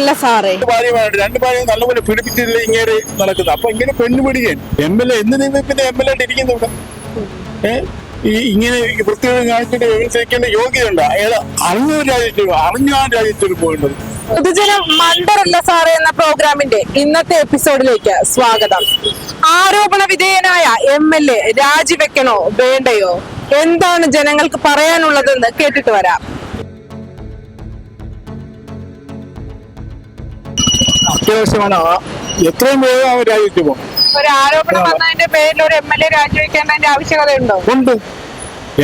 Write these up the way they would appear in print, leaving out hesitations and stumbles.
അല്ല സാറേ, രണ്ട് ഭാര്യയും നല്ലപോലെ പിടിപ്പിച്ചില്ല ഇങ്ങനെ നടക്കുന്നത്. അപ്പൊ ഇങ്ങനെ പെണ്ണുപിടിക്കാൻ MLA എന്തിനു പിന്നെ MLA ആയിട്ട് ഇരിക്കുന്നു ഇവിടെ? ഈ ഇങ്ങനെ വൃത്തികൾ കാണിച്ചിട്ട് വിമർശിക്കേണ്ട യോഗ്യതയുണ്ട്. അയാൾ അറിഞ്ഞാണ് രാജ്യത്തിൽ പോകേണ്ടത്. പൊതുജന മണ്ടറല്ല സാറേ എന്ന പ്രോഗ്രാമിന്റെ ഇന്നത്തെ എപ്പിസോഡിലേക്ക് സ്വാഗതം. ആരോപണ വിധേയനായ MLA രാജിവെക്കണോ വേണ്ടയോ, എന്താണ് ജനങ്ങൾക്ക് പറയാനുള്ളതെന്ന് കേട്ടിട്ട് വരാം. അത്യാവശ്യമാണ്, എത്രയും വേഗം അവർ രാജ്യത്ത് പോകും. ഒരു ആരോപണം വന്നതിന്റെ പേരിൽ ഒരു MLA രാജിവെക്കേണ്ടതിന്റെ ആവശ്യകതയുണ്ടോ? ഉണ്ട്.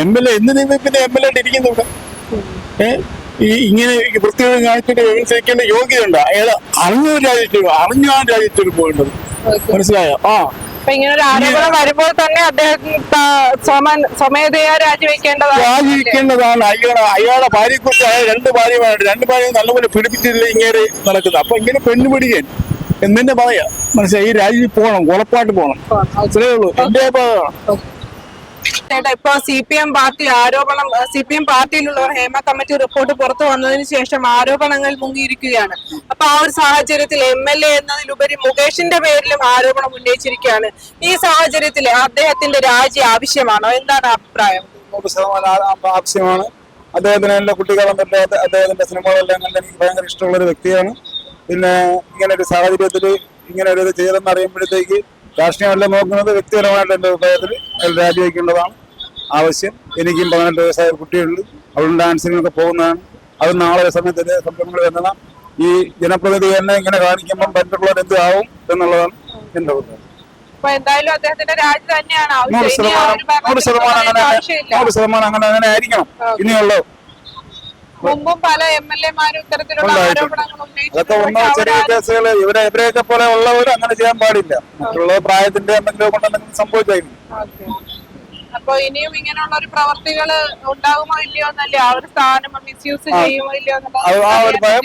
MLA എന്തിനു പിന്നെ MLA ആയിട്ട് ഇരിക്കുന്നു ഇവിടെ? ഈ ഇങ്ങനെ വൃത്തികൾ കാണിച്ചിട്ട് വിമർശിക്കേണ്ട യോഗ്യതയുണ്ട്. അയാൾ അറിഞ്ഞാണ് രാജ്യത്തിൽ പോകേണ്ടത്. മനസ്സിലായോ? അപ്പൊ ഇങ്ങനെ ഒരു ആരോപണം വരുമ്പോൾ തന്നെ അദ്ദേഹം സ്വമേധയാ രാജിവെക്കേണ്ടതാണ്. അയാളെ ഭാര്യയെക്കുറിച്ച് രണ്ട് ഭാര്യയും നല്ലപോലെ പിടിപ്പിച്ചില്ല ഇങ്ങനെ നടക്കുന്നത്. അപ്പൊ ഇങ്ങനെ പെണ്ണുപിടിക്കാൻ എന്തിന്റെ പറയാ? മനസ്സിലായി? ഈ രാജ്യത്തിൽ പോകണം, ഉറപ്പായിട്ട് പോകണം. അത്രേ ഉള്ളൂ എന്റെ അഭിപ്രായം. ഇപ്പൊ CPM പാർട്ടിയിലുള്ളവർ ഹേമ കമ്മിറ്റി റിപ്പോർട്ട് പുറത്തു വന്നതിന് ശേഷം ആരോപണങ്ങൾ മുങ്ങിയിരിക്കുകയാണ്. അപ്പൊ ആ ഒരു സാഹചര്യത്തിൽ MLA എന്നതിലുപരി മുകേഷിന്റെ പേരിലും ആരോപണം ഉന്നയിച്ചിരിക്കുകയാണ്. ഈ സാഹചര്യത്തിൽ അദ്ദേഹത്തിന്റെ രാജി ആവശ്യമാണോ? എന്താണ് അഭിപ്രായം? 100% ആവശ്യമാണ്. അദ്ദേഹത്തിന് എല്ലാ കുട്ടികളും അദ്ദേഹത്തിന്റെ സിനിമകളെല്ലാം കണ്ട് എനിക്ക് ഭയങ്കര ഇഷ്ടമുള്ള ഒരു വ്യക്തിയാണ്. പിന്നെ ഇങ്ങനെ ഒരു സാഹചര്യത്തിൽ ഇങ്ങനെ ഒരു ഇത് ചെയ്തെന്ന് അറിയുമ്പോഴത്തേക്ക് രാഷ്ട്രീയമെല്ലാം നോക്കുന്നത് വ്യക്തിപരമായിട്ട് എന്റെ അഭിപ്രായത്തിൽ രാജിവെക്കേണ്ടതാണ് ആവശ്യം. എനിക്കും 18 വയസ്സായ കുട്ടികളുണ്ട്. അവളും ഡാൻസിനൊക്കെ പോകുന്നതാണ്. അത് നാളെ സമയത്ത് സംരംഭങ്ങൾ വരുന്നതാണ്. ഈ ജനപ്രതിനിധി തന്നെ ഇങ്ങനെ കാണിക്കുമ്പോൾ മറ്റുള്ളവർ എന്ത് ആവും എന്നുള്ളതാണ് എന്റെ അഭിപ്രായം. 100% അങ്ങനെ ആയിരിക്കണം. ഇനിയുള്ള മുമ്പും പല MLA-മാരും ഇത്തരത്തിലുള്ള ആരോപണങ്ങൾ അതൊക്കെ ചെറിയ കേസുകൾ ഇവരെയൊക്കെ പോലെ ഉള്ളവർ അങ്ങനെ ചെയ്യാൻ പാടില്ല. മറ്റുള്ള പ്രായത്തിന്റെ എന്തെങ്കിലും കൊണ്ടെന്തെങ്കിലും സംഭവിച്ചായിരുന്നു. അപ്പൊ ഇനിയും ഇങ്ങനെയുള്ള ഒരു പ്രവർത്തികൾ ഉണ്ടാകുമോ ഇല്ലയോ എന്നല്ലേ, ആ ഒരു സ്ഥാനം മിസ്യൂസ് ചെയ്യുമോ ഇല്ലയോ ആ ഒരു ഭയം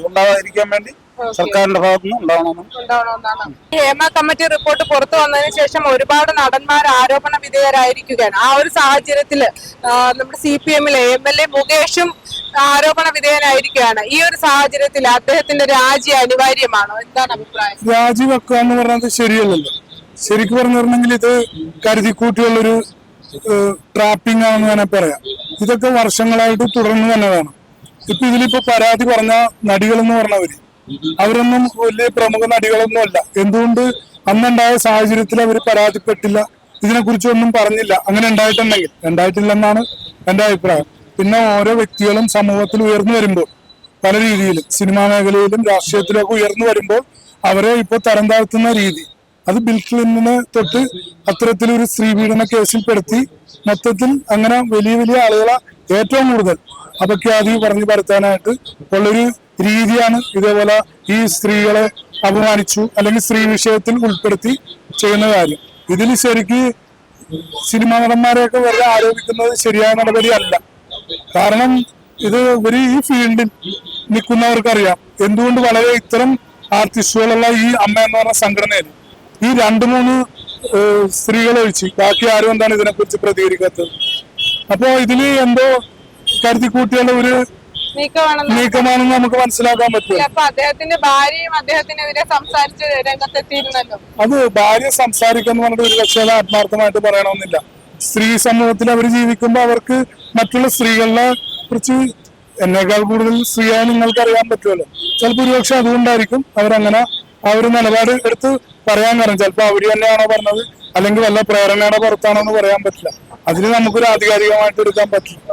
ഉണ്ടാവാതിരിക്കാൻ വേണ്ടി സർക്കാരിന്റെ ഭാഗത്തുനിന്ന് ഉണ്ടാവണമെന്നാണ്. ഹേമ കമ്മിറ്റി റിപ്പോർട്ട് പുറത്തു വന്നതിന് ശേഷം ഒരുപാട് നടന്മാർ ആരോപണ വിധേയരായിരിക്കുകയാണ്. ആ ഒരു സാഹചര്യത്തില് നമ്മുടെ CPM-ലെ MLA മുകേഷും ആരോപണ വിധേയനായിരിക്കുകയാണ്. ഈ ഒരു സാഹചര്യത്തിൽ അദ്ദേഹത്തിന്റെ രാജി അനിവാര്യമാണോ? എന്താണ് അഭിപ്രായം? രാജിവെക്കുക എന്ന് പറഞ്ഞത് ശരിയല്ലല്ലോ. ശരിക്കും പറഞ്ഞിരുന്നെങ്കിൽ ഇത് കരുതിക്കൂട്ടിയുള്ളൊരു ട്രാപ്പിംഗ് ആണെന്ന് തന്നെ പറയാം. ഇതൊക്കെ വർഷങ്ങളായിട്ട് തുടർന്ന് തന്നതാണ്. ഇപ്പൊ ഇതിലിപ്പോ പരാതി പറഞ്ഞ നടികൾ എന്ന് പറഞ്ഞവര് അവരൊന്നും വലിയ പ്രമുഖ നടികളൊന്നും അല്ല. എന്തുകൊണ്ട് അന്നുണ്ടായ സാഹചര്യത്തിൽ അവർ പരാതിപ്പെട്ടില്ല, ഇതിനെക്കുറിച്ചൊന്നും പറഞ്ഞില്ല? അങ്ങനെ ഉണ്ടായിട്ടില്ലെന്നാണ് എന്റെ അഭിപ്രായം. പിന്നെ ഓരോ വ്യക്തികളും സമൂഹത്തിൽ ഉയർന്നു വരുമ്പോൾ പല രീതിയിലും സിനിമാ മേഖലയിലും രാഷ്ട്രീയത്തിലൊക്കെ ഉയർന്നു വരുമ്പോൾ അവരെ ഇപ്പോൾ തരം താഴ്ത്തുന്ന രീതി, അത് ബിൽ ക്ലിന്റനെ തൊട്ട് അത്തരത്തിലൊരു സ്ത്രീപീഡന കേസിൽ പെടുത്തി മൊത്തത്തിൽ അങ്ങനെ വലിയ വലിയ ആളുകളെ ഏറ്റവും കൂടുതൽ അപഖ്യാതി പറഞ്ഞു പരത്താനായിട്ട് ഉള്ളൊരു രീതിയാണ് ഇതേപോലെ ഈ സ്ത്രീകളെ അപമാനിച്ചു അല്ലെങ്കിൽ സ്ത്രീ വിഷയത്തിൽ ഉൾപ്പെടുത്തി ചെയ്യുന്ന കാര്യം. ഇതിൽ ശരിക്ക് സിനിമാ നടന്മാരെയൊക്കെ വെറുതെ ആരോപിക്കുന്നത് ശരിയായ നടപടിയല്ല. കാരണം ഇത് ഈ ഫീൽഡിൽ നിൽക്കുന്നവർക്കറിയാം എന്തുകൊണ്ട് വളരെ ഇത്തരം ആർട്ടിസ്റ്റുകളുള്ള ഈ അമ്മ എന്ന് പറഞ്ഞ സംഘടനയിൽ ഈ 2-3 സ്ത്രീകളെ ഒഴിച്ച് ബാക്കി ആരും എന്താണ് ഇതിനെക്കുറിച്ച് പ്രതികരിക്കാത്തത്? അപ്പോ ഇതില് എന്തോ കരുതിക്കൂട്ടിയുള്ള ഒരു നീക്കമാണെന്ന് നമുക്ക് മനസ്സിലാക്കാൻ പറ്റും. അദ്ദേഹത്തിന്റെ ഭാര്യയും അദ്ദേഹത്തിനെതിരെ സംസാരിച്ച് രംഗത്തെത്തിയിരുന്നല്ലോ. അത് ഭാര്യ സംസാരിക്കാന്ന് പറഞ്ഞിട്ട് ഒരു പക്ഷേ ആത്മാർത്ഥമായിട്ട് പറയണമെന്നില്ല. സ്ത്രീ സമൂഹത്തിൽ അവർ ജീവിക്കുമ്പോൾ അവർക്ക് മറ്റുള്ള സ്ത്രീകളെ കുറിച്ച് എന്നേക്കാൾ കൂടുതൽ സ്ത്രീയായ നിങ്ങൾക്ക് അറിയാൻ പറ്റുമല്ലോ. ചിലപ്പോൾ ഒരുപക്ഷെ അതുകൊണ്ടായിരിക്കും അവരങ്ങനെ ആ ഒരു നിലപാട് എടുത്ത് പറയാൻ കാരണം. ചിലപ്പോൾ അവര് തന്നെയാണോ പറഞ്ഞത് അല്ലെങ്കിൽ വല്ല പ്രേരണയുടെ പുറത്താണോ എന്ന് പറയാൻ പറ്റില്ല. അതിന് നമുക്കൊരു ആധികാരികമായിട്ട് എടുക്കാൻ പറ്റില്ല.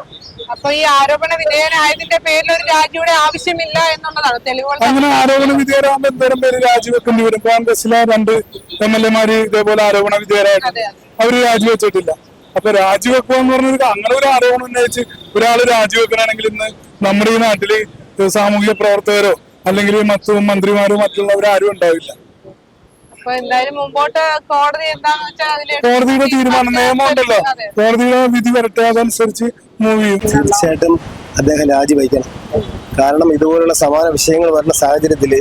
അപ്പൊ ഈ ആരോപണ വിധേയനായതിന്റെ പേരിൽ ഒരു രാജിയുടെ ആവശ്യമില്ല എന്നുള്ളതാണ് തെളിവുകൾ. അങ്ങനെ ആരോപണ വിധേയരാകുമ്പോൾ എന്തോരം പേര് രാജിവെക്കേണ്ടി വരും. കോൺഗ്രസിലെ 2 MLA-മാര് ഇതേപോലെ ആരോപണ വിധേയരായിട്ട് അവര് രാജിവെച്ചിട്ടില്ല. അപ്പൊ രാജിവെക്കുക എന്ന് പറഞ്ഞത് അങ്ങനെ ഒരു ആരോപണം ഉന്നയിച്ച് ഒരാൾ രാജിവെക്കണമെങ്കിൽ ഇന്ന് നമ്മുടെ ഈ നാട്ടില് സാമൂഹിക പ്രവർത്തകരോ അല്ലെങ്കിൽ മറ്റു മന്ത്രിമാരോ മറ്റുള്ളവരോ ആരും ഉണ്ടാവില്ല. കോടതിയുടെ തീരുമാനം നിയമം ഉണ്ടല്ലോ, കോടതിയുടെ വിധി വരട്ടെ, അതനുസരിച്ച് മൂവ് ചെയ്യും. തീർച്ചയായിട്ടും അദ്ദേഹം രാജിവെക്കണം. കാരണം ഇതുപോലുള്ള സമാന വിഷയങ്ങൾ വരുന്ന സാഹചര്യത്തിൽ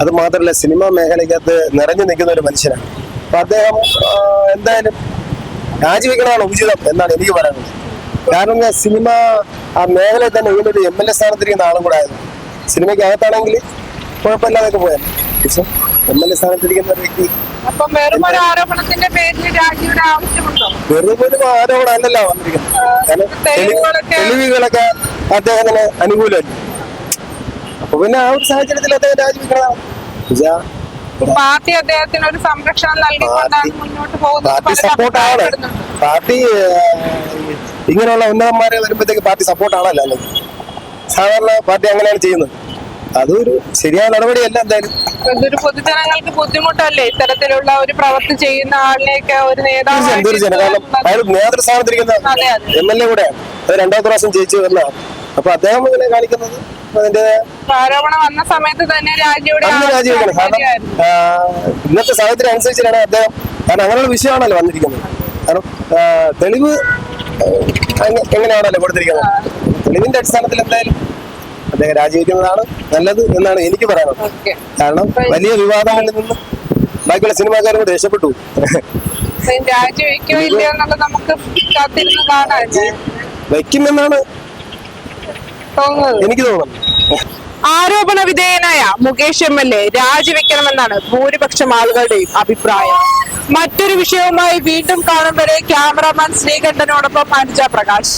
അത് മാത്രമല്ല സിനിമാ മേഖലയ്ക്കകത്ത് നിറഞ്ഞു നിൽക്കുന്ന ഒരു മനുഷ്യനാണ്. അപ്പൊ അദ്ദേഹം എന്തായാലും രാജിവെക്കണമാണ് ഉചിതം എന്നാണ് എനിക്ക് പറയാനുള്ളത്. കാരണം സിനിമ ആ മേഖലയിൽ തന്നെ ഇതിനൊരു MLA സ്ഥാനത്തിരിക്കുന്ന ആളും കൂടെ ആയിരുന്നു. സിനിമയ്ക്ക് അകത്താണെങ്കിൽ കുഴപ്പമില്ലാതൊക്കെ പോയാൽ. പക്ഷെ MLA സ്ഥാനത്തിരിക്കുന്ന ഒരു വ്യക്തി അപ്പം വെറും ഒരു ആരോപണത്തിന്റെ പേരിൽ രാജിയുടെ ആവശ്യമുണ്ടോ? വെറും ഒരു ആരോപണം അല്ലല്ലോ വന്നിരിക്കുന്നത്. കാരണം തെളിവുകളൊക്കെ അദ്ദേഹത്തിന് അനുകൂലമല്ല. അപ്പൊ പിന്നെ ആ ഒരു സാഹചര്യത്തിൽ അദ്ദേഹം രാജിവെക്കണതാണ്. പാർട്ടി അദ്ദേഹത്തിന് ഒരു സംരക്ഷണം നൽകിക്കൊണ്ടാണ് മുന്നോട്ട് പാർട്ടി സപ്പോർട്ടാണ്. പാർട്ടി ഇങ്ങനെയുള്ള ഉന്നതന്മാരെ വരുമ്പോഴത്തേക്ക് പാർട്ടി സപ്പോർട്ടാണല്ലോ അല്ലെങ്കിൽ സാധാരണ പാർട്ടി അങ്ങനെയാണ് ചെയ്യുന്നത്. അതൊരു ശരിയായ നടപടിയല്ല. എന്തായാലും ഇതൊരു പൊതുജനങ്ങൾക്ക് ബുദ്ധിമുട്ടല്ലേ ഇത്തരത്തിലുള്ള ഒരു പ്രവൃത്തി ചെയ്യുന്ന ആളിനെയൊക്കെ ഒരു തീർച്ചയായും. കാരണം അയാൾ നേതൃസ്ഥാനത്തിരിക്കുന്ന MLA കൂടെയാണ്. അത് 2ാമത്തെ പ്രാവശ്യം ജയിച്ചു വരുന്നതാണ്. അപ്പൊ അദ്ദേഹം ഇങ്ങനെ കാണിക്കുന്നത് അതിന്റെ ആരോപണം വന്ന സമയത്ത് തന്നെ രാജിവെക്കണം. കാരണം ഇന്നത്തെ സാഹചര്യം അനുസരിച്ചിട്ടാണ് അദ്ദേഹം, കാരണം അങ്ങനെയുള്ള വിഷയമാണല്ലോ വന്നിരിക്കുന്നത്. കാരണം തെളിവ് എങ്ങനെയാണല്ലോ കൊടുത്തിരിക്കുന്നത്. തെളിവിന്റെ അടിസ്ഥാനത്തിൽ എന്തായാലും അദ്ദേഹം രാജിവെക്കുന്നതാണ് നല്ലത് എന്നാണ് എനിക്ക് പറയാനുള്ളത്. കാരണം വലിയ വിവാദങ്ങളിൽ നിന്നും ബാക്കിയുള്ള സിനിമാക്കാരും കൂടെ രക്ഷപ്പെട്ടു. രാജിവെക്കോ ഇല്ലയോ എന്നുള്ളത് നമുക്ക് കാത്തിരുന്ന് കാണാൻ വയ്ക്കുമെന്നാണ് എനിക്ക് തോന്നുന്നത്. ആരോപണ വിധേയനായ മുകേഷ് MLA രാജിവെക്കണമെന്നാണ് ഭൂരിപക്ഷം ആളുകളുടെയും അഭിപ്രായം. മറ്റൊരു വിഷയവുമായി വീണ്ടും കാണും വരെ ക്യാമറാമാൻ ശ്രീകണ്ഠനോടൊപ്പം അനുജ പ്രകാശ്.